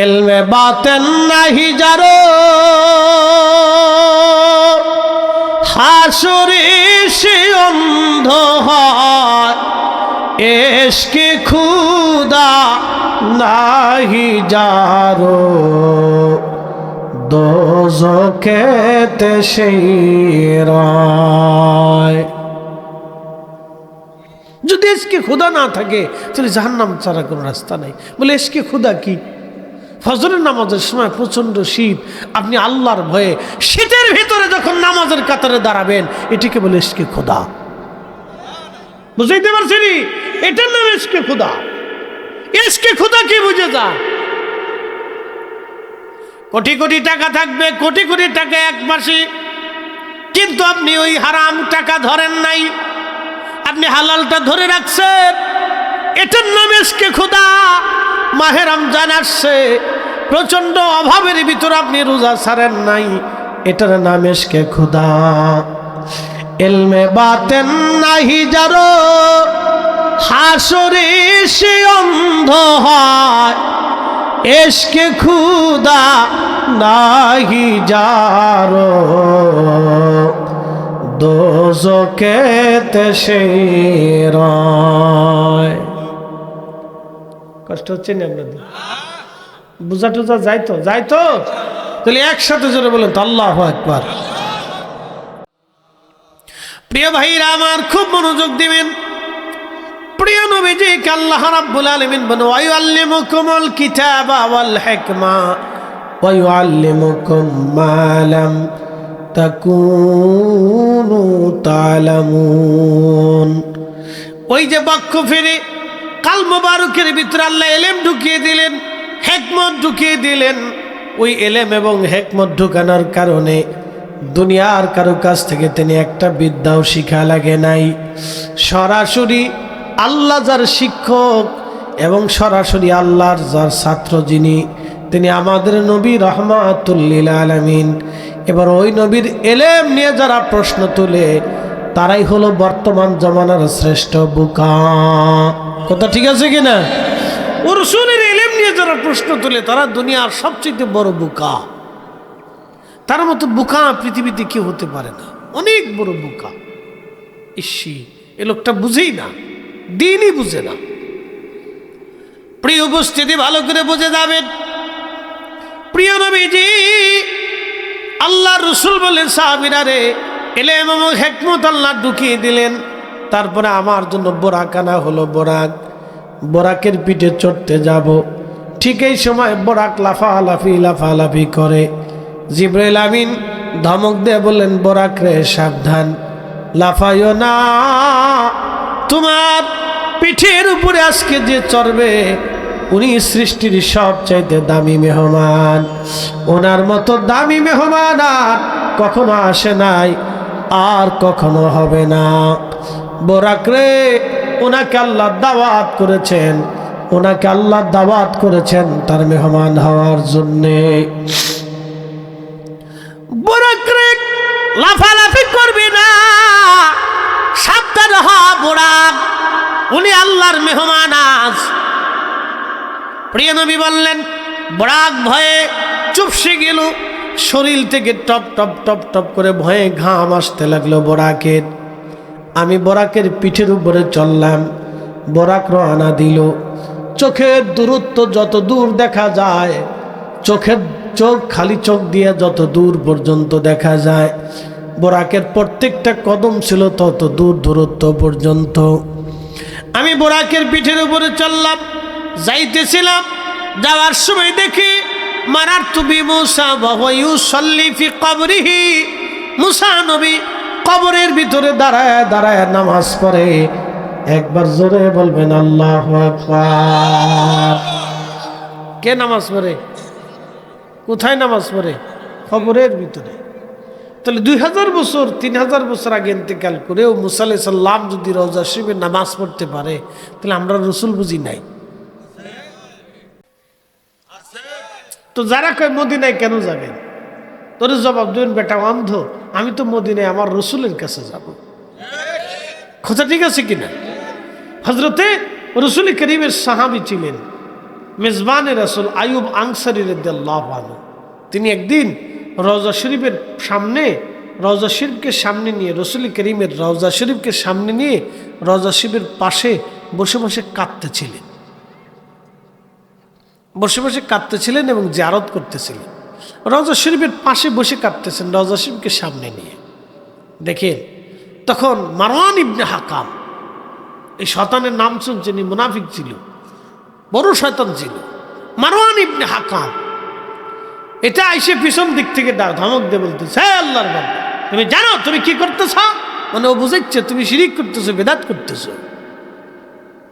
ইলমে বাতেন নাহি যারো হাসরে সে অন্ধ হয়, ইশকে খুদা নাহি যারো দোজখেতে সেই রয়। যদি ইশকে খুদা না থাকে তাহলে জাহান্নাম ছাড়া কোনো রাস্তা নাই। বলে ইশকে খুদা কি? ফজরের নামাজের সময় প্রচন্ড শীত, আপনি আল্লাহর ভয়ে শীতের ভিতরে যখন নামাজের কাতারে দাঁড়াবেন, এটিকে বলে ইশকে খুদা। বুঝাইতে পারছি? এটার নাম ইশকে খুদা। ইশকে খুদা কি বুঝে যা। কোটি কোটি টাকা থাকবে, কোটি কোটি টাকা এক মাসে, কিন্তু আপনি ওই হারাম টাকা ধরেন নাই, আপনি হালালটা ধরে রাখছেন, এটার নাম ইশকে খুদা। মাহে রমজান আসছে, প্রচন্ড অভাবের ভিতর আপনি রোজা ছাড়েন নাই, এটার নাম ইশকে খুদা। ইলমে বাতেন নাহি যারো হাসরে সে অন্ধ হয়, ইশকে খুদা নাহি যারো দোজখেতে সেই রয়। কষ্ট হচ্ছে না আপনাদের? বুঝা টুজা যাইতো তাহলে একসাথে জোরে বলেন তো আল্লাহু আকবার। প্রিয় ভাইরা আমার, খুব মনোযোগ দিবেন। প্রিয় নবীজিকে আল্লাহ রাব্বুল আলামিন বলেন, ওয়া ইউআল্লিমুকুমুল কিতাবা ওয়াল হিকমা ওয়া ইউআল্লিমুকুম মা লাম তাকুনু তা'লামুন। ওই যে বাক্য ফিরে কাল মোবারকের ভিতরে আল্লাহ এলেম ঢুকিয়ে দিলেন, হিকমত ঢুকিয়ে দিলেন। ওই এলেম এবং হিকমত ঢুকানোর কারণে দুনিয়ার কারো কাছ থেকে তিনি একটা বিদ্যাও শিখা লাগে নাই। সরাসরি আল্লাহ যার শিক্ষক এবং সরাসরি আল্লাহর যার ছাত্র যিনি, তিনি আমাদের নবী রাহমাতুল লিল আলামিন। এবার ওই নবীর এলেম নিয়ে যারা প্রশ্ন তুলে, তারাই হলো বর্তমান জমানার শ্রেষ্ঠ বোকা। কথা ঠিক আছে কিনা? ও রাসূলের এলেম নিয়ে যারা প্রশ্ন তুলে, তারা দুনিয়ার সবচেয়ে বড় বোকা। তার মতো বোকা পৃথিবীতে কেউ হতে পারে না, অনেক বড় বোকা। ইসি, এ লোকটা বুঝেই না, দিনই বুঝে না। প্রিয় উপস্থিতি, ভালো করে বুঝে যাবেন। প্রিয় নবীজি আল্লাহ রসুল বলেন, সাহাবীরা রে, এলেম এবং হিকমত আল্লাহ ঢুকিয়ে দিলেন। তারপরে আমার জন্য বোরাক আনা হলো। বোরাকের পিঠে চড়তে যাব, ঠিক এই সময় বোরাক লাফালাফি করে। জিবরাইল আমিন ধমক দিয়ে বললেন, বোরাক রে সাবধান, লাফাইও না। তোমার পিঠের উপরে আজকে যে চড়বে, উনি সৃষ্টির সবচাইতে দামি মেহমান। ওনার মতো দামি মেহমান আর কখনো আসে নাই, আর কখনো হবে না। বোরাক রে, ওনাকে আল্লাহ দাওয়াত করেছেন তার মেহমান হওয়ার জন্যে। বোরাক রে, লাফালাফি করবি না, সাবধান হ বোরাক, উনি আল্লাহর মেহমান আজ। প্রিয় নবী বললেন, বোরাক ভয়ে চুপসে গেল, শরীর থেকে টপ টপ টপ টপ করে ভয়ে ঘাম আসতে লাগলো বোরাকের। আমি বোরাকের পিঠের উপরে চললাম, বোরাক রওনা দিল। চোখের দূরত্ব যত দূর দেখা যায়, খালি চোখ দিয়ে যত দূর পর্যন্ত দেখা যায়, বোরাকের প্রত্যেকটা কদম ছিল তত দূর দূরত্ব পর্যন্ত। আমি বোরাকের পিঠের উপরে চললাম, যাইতেছিলাম। যাওয়ার সময় দেখি মারারতু বিমূসা ওয়া হুয়া ইউসাল্লি ফি কবরিহি, মুসা নবী কবরের ভিতরে দাঁড়ায় নামাজ পড়ে। একবার জোরে বলবেন আল্লাহু আকবার। কে নামাজ পড়ে? কোথায় নামাজ পড়ে? কবরের ভিতরে। তাহলে 2000 বছর 3000 বছর আগে ইন্তেকাল করেও মুসা আলাইহিস সালাম যদি রওজা শরীফে নামাজ পড়তে পারে, তাহলে আমরা রসুল বুঝি নাই? তো যারা কয় মদিনায় কেন যাবেন, তোর জবাব দেবেন, বেটা অন্ধ, আমি তো মদিনায় আমার রসুলের কাছে যাব। কথা ঠিক আছে কিনা? হযরতে রাসূল করিমের সাহাবী ছিলেন, মেজবানে রাসূল আইয়ুব আনসারী রাদিয়াল্লাহু আনহু, তিনি একদিন রওজা শরীফের সামনে, রওজা শরীফকে সামনে নিয়ে, রসুল করিমের রওজা শরীফকে সামনে নিয়ে রওজা শরীফের পাশে বসে বসে কাঁদতেছিলেন, বসে বসে কাঁদতেছিলেন এবং জিয়ারত করতেছিলেন। রওজা শরীফের পাশে বসে কাঁদতেছেন রওজা শরীফকে সামনে নিয়ে। দেখেন তখন মারওয়ান ইবনে হাকাম, এই শয়তানের নাম শুনছেন, মুনাফিক ছিল, বড় শয়তান ছিল মারওয়ান ইবনে হাকাম। এটা আইসে পিছন দিক থেকে ধমক দিয়ে বলতেছে, হে আল্লাহর বান্দা, তুমি জানো তুমি কি করতেছ? মানে ও বুঝাচ্ছে তুমি শিরিক করতেছো, বেদাত করতেছো।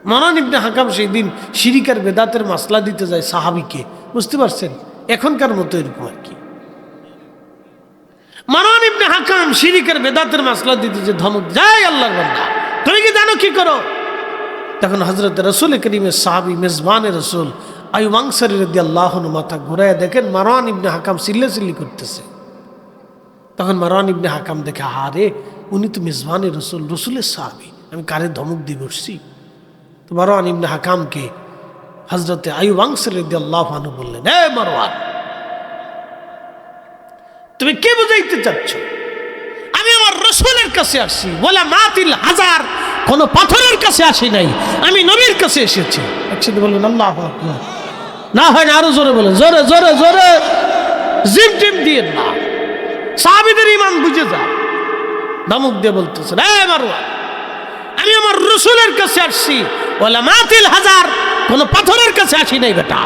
মারওয়ান ইবনে হাকাম সেই দিন শিরিক আর বেদাতের মাসলা দিতে যায় সাহাবীকে, বুঝতে পারছেন? এখনকার মতো এরকম আর কি। মারওয়ান ইবনে হাকাম শিরিক আর বেদাতের মাসলা দিতে যে ধমক যায়, আল্লাহর বান্দা তুমি কি জানো কি করো? তখন হযরত রাসূল করিমের সাহাবী মেজবানে রাসূল আইয়ুব আনসারী রাদিয়াল্লাহু আনহু মাথা ঘুরায় দেখেন মারওয়ান ইবনে হাকাম চিল্লাচিল্লি করতেছে। তখন মারওয়ান ইবনে হাকাম দেখে, আরে উনি তো মেজবানে রাসূল, রাসূলের সাহাবী, আমি কারে ধমক দিয়ে বসছি? তো মারওয়ান ইবনে হাকামকে হযরত আইয়ুব আনসারী রাদিয়াল্লাহু আনহু বললেন, হে মারওয়ান, তুমি কি বুঝাইতে চাচ্ছ? আমি আমার রাসূলের কাছে আসছি, ওয়ালা মাতিল হাজার, কোন পাথরের কাছে আসি নাই, আমি নবীর কাছে এসেছি। একসাথে বলবেন আল্লাহু আকবার। না হয় না আরো জোরে বলেন, জোরে জোরে জোরে, জিম টিম দিয়ে না, সাহাবীদের ঈমান বুঝে যায়। ধমক দিয়ে বলতেছেন, হে মারওয়ান, আমি আমার রাসূলের কাছে আসছি, ওয়ালা মাতিল হাজার, কোন পাথরের কাছে আসি নাই বেটা,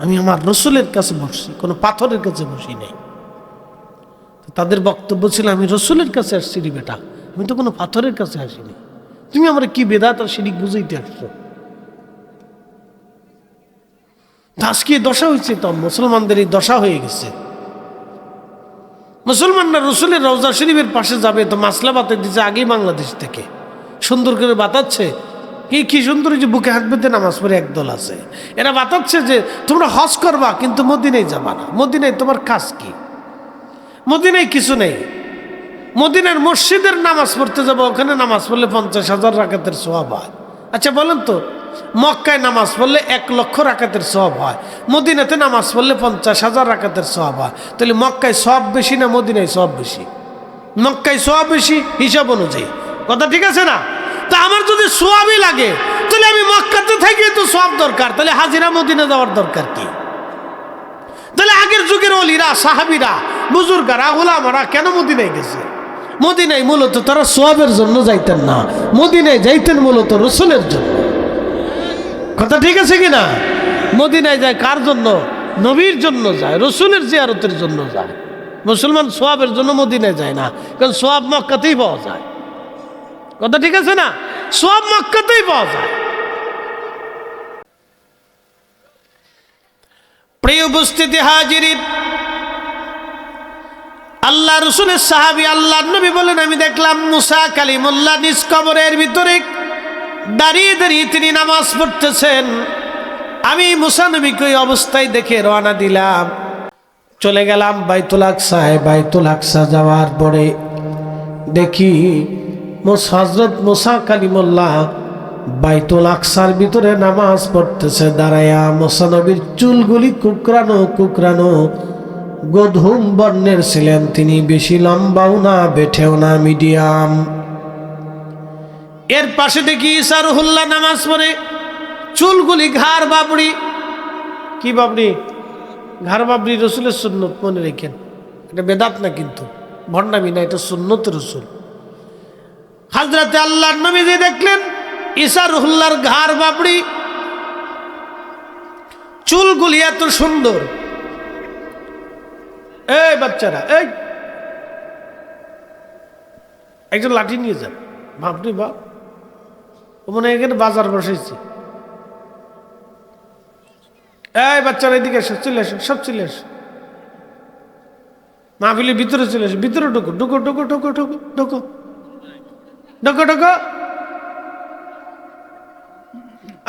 আমি আমার রাসূলের কাছে বসছি, কোন পাথরের কাছে বসি নাই। তাদের বক্তব্য ছিল, আমি রাসূলের কাছে আসছি রে বেটা, আমি তো কোনো পাথরের কাছে আসিনি, তুমি আমার কি বেদাত আর শিরিক বুঝাইতে আসছো? আজকে দশা হয়েছে, তো মুসলমানদের এই দশা হয়ে গেছে। মুসলমানরা রাসূলের রওজা শরীফের পাশে যাবে তো মাসলা বাতে দিচ্ছে আগেই বাংলাদেশ থেকে, সুন্দর করে বাতাচ্ছে, কি সুন্দর, যে বুকে হাত বেঁধে নামাজ পড়ে একদল আছে, এরা বাতাচ্ছে যে তোমরা হজ করবা কিন্তু মদিনায় যাবা না। মদিনায় তোমার কাজ কি? মদিনায় কিছু নেই। মদিনার মসজিদের নামাজ পড়তে যাবো, ওখানে নামাজ পড়লে 50,000 রাকাতের সওয়াব হয়। আচ্ছা বলেন তো, মক্কায় নামাজ পড়লে 1,00,000 রাকাতের সওয়াব হয়, মদিনাতে নামাজ পড়লে 50,000 রাকাতের সওয়াব হয়। তাহলে মক্কায় সওয়াব বেশি না মদিনায় সওয়াব বেশি? মক্কায় সওয়াব বেশি হিসাব অনুযায়ী, কথা ঠিক আছে না? তা আমার যদি সওয়াবই লাগে তাহলে আমি মক্কাতে থেকে তো সওয়াব দরকার, তাহলে হাজিরা মদিনা যাওয়ার দরকার কি? তাহলে আগের যুগের ওলিরা, সাহাবীরা, বুজুর্গরা, উলামারা কেন মদিনায় গেছে? মদিনায় মূলত তারা সওয়াবের জন্য যাইতেন না, মদিনায় যাইতেন মূলত রাসূলের জন্য। কথা ঠিক আছে কিনা? মদিনায় যায় কার জন্য? নবীর জন্য যায়, রাসূলের জিয়ারতের জন্য যায়। মুসলমান সওয়াবের জন্য মদিনায় যায় না, কারণ সওয়াব মক্কাতেই পাওয়া যায়। কথা ঠিক আছে না? সওয়াব মক্কাতেই পাওয়া যায়। প্রিয় উপস্থিতি হাজিরিন, আল্লাহ রসুলের সাহাবী আল্লাহ নবী বলেন, আমি দেখলাম মুসা কালিমুল্লাহ নিজ কবরের ভিতরে দাঁড়িয়ে দাঁড়িয়ে তিনি নামাজ পড়তেছেন। আমি মুসা নবীকে ওই অবস্থায় দেখে রওনা দিলাম, চলে গেলাম বাইতুল আকসায়। বাইতুল আকসা যাওয়ার পরে দেখি হযরত মুসা কালিমুল্লাহ বাইতুল আকসার ভিতরে নামাজ পড়তেছে দাঁড়ায়া। মুসা নবীর চুলগুলি কুকরানো কুকরানো, গধূম বর্ণের ছিলেন তিনি, বেশি লম্বাও না বেঠেও না, মিডিয়াম। এর পাশে দেখি ঈসা রুহুল্লাহ নামাজ পড়ে, চুলগুলি ঘাড় বাবড়ি। কি বাবড়ি? ঘাড় বাবড়ি রাসূলের সুন্নত, মনে রেখেন, এটা বেদাত না কিন্তু, ভণ্ডামি না, এটা সুন্নত রাসূল। হযরতে আল্লাহর নবী যে দেখলেন ঈসা রুহুল্লাহর ঘাড় বাবড়ি, চুলগুলি এত সুন্দর। এই বাচ্চারা, এই একজন লাঠি নিয়ে যান, বাপরে বাপ, ও মনে হয় এখানে বাজার বসাইছে। এই বাচ্চারা এদিকে এসো, চলে এসো, সব চলে এসো, মাহফিলের ভিতরে চলে এসো, ভিতরে ঢুকো, ঢুকো ঢুকো ঢুকো ঢুকো ঢুকো ঢুকো ঢুকো,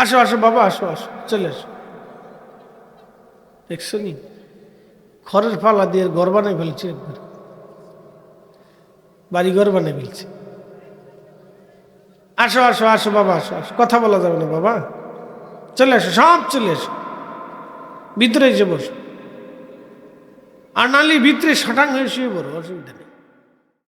আসো আসো বাবা, আসো আসো, চলে আসো। দেখছো নি, খড়ের পালা দিয়ে ঘর বানাই ফেলছে, একবার বাড়ি ঘর বানাই ফেলছে। আসো আসো আসো বাবা, আসো আসো, কথা বলা যাবে না বাবা। চলে আসো, সব চলে এসো, ভিতরে এসে বসো। আর নালি ভিতরে সাটাং হয়ে শুয়ে পড়ো, অসুবিধা নেই।